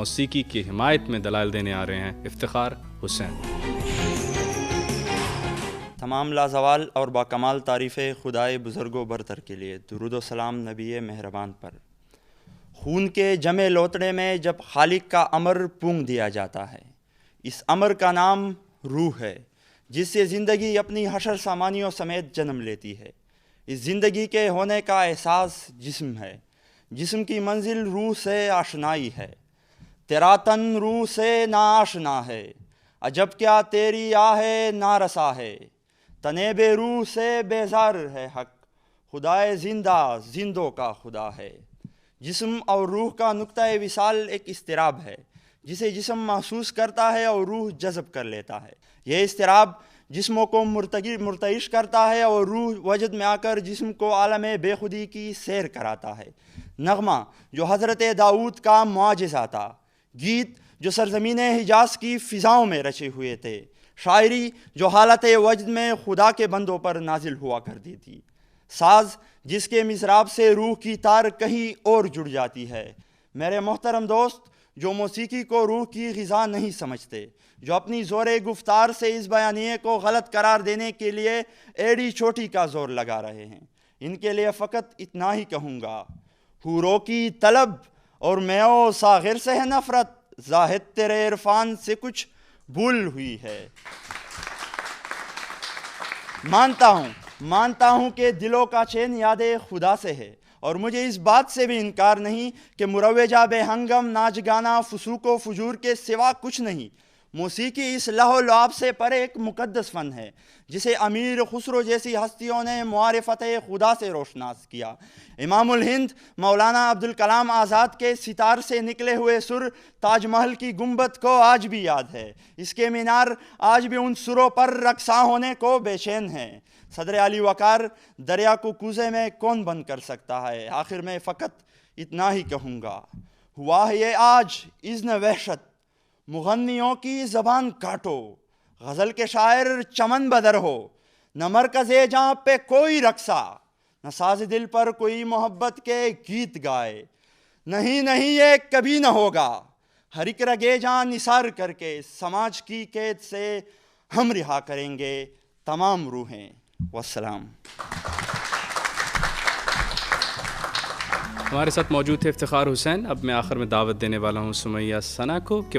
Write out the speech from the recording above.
موسیقی کی حمایت میں دلائل دینے آ رہے ہیں افتخار حسین۔ تمام لازوال اور باکمال تعریفیں خدائے بزرگ و برتر کے لیے، درود و سلام نبی مہربان پر۔ خون کے جمے لوتڑے میں جب خالق کا امر پونگ دیا جاتا ہے، اس امر کا نام روح ہے، جس سے زندگی اپنی حشر سامانیوں سمیت جنم لیتی ہے۔ اس زندگی کے ہونے کا احساس جسم ہے، جسم کی منزل روح سے آشنائی ہے۔ تیرا تن روح سے نا آشنا ہے، عجب کیا تیری آہ نارسا ہے۔ تنے بے روح سے بیزار ہے حق، خدائے زندہ زندوں کا خدا ہے۔ جسم اور روح کا نقطۂ وصال ایک اضطراب ہے، جسے جسم محسوس کرتا ہے اور روح جذب کر لیتا ہے۔ یہ اضطراب جسموں کو مرتعش کرتا ہے اور روح وجد میں آ کر جسم کو عالم بے خودی کی سیر کراتا ہے۔ نغمہ جو حضرت داؤد کا معجزہ تھا، گیت جو سرزمین حجاز کی فضاؤں میں رچے ہوئے تھے، شاعری جو حالت وجد میں خدا کے بندوں پر نازل ہوا کرتی تھی، ساز جس کے مضراب سے روح کی تار کہیں اور جڑ جاتی ہے۔ میرے محترم دوست جو موسیقی کو روح کی غذا نہیں سمجھتے، جو اپنی زور گفتار سے اس بیانیے کو غلط قرار دینے کے لیے ایڑی چوٹی کا زور لگا رہے ہیں، ان کے لیے فقط اتنا ہی کہوں گا، حوروں کی طلب اور میو ساغر سے ہے نفرت، زاہد تیرے عرفان سے کچھ بھول ہوئی ہے۔ مانتا ہوں کہ دلوں کا چین یاد خدا سے ہے، اور مجھے اس بات سے بھی انکار نہیں کہ مروجہ بے ہنگم ناچ گانا فسوق و فجور کے سوا کچھ نہیں۔ موسیقی اس لہو و لعاب سے پرے ایک مقدس فن ہے، جسے امیر خسرو جیسی ہستیوں نے معرفت خدا سے روشناس کیا۔ امام الہند مولانا عبدالکلام آزاد کے ستار سے نکلے ہوئے سر تاج محل کی گنبد کو آج بھی یاد ہے، اس کے مینار آج بھی ان سروں پر رقصاں ہونے کو بے چین ہیں۔ صدر علی وقار دریا کو کوزے میں کون بند کر سکتا ہے؟ آخر میں فقط اتنا ہی کہوں گا، ہوا ہے یہ آج اذن وحشت، مغنیوں کی زبان کاٹو، غزل کے شاعر چمن بدر ہو، نہ مرکز جہاں پہ کوئی رقصہ، نہ ساز دل پر کوئی محبت کے گیت گائے۔ نہیں یہ کبھی نہ ہوگا، ہر ایک رگے جہاں نثار کر کے سماج کی قید سے ہم رہا کریں گے تمام روحیں۔ والسلام۔ ہمارے ساتھ موجود تھے افتخار حسین۔ اب میں آخر میں دعوت دینے والا ہوں سمیہ ثنا کو کہ وہ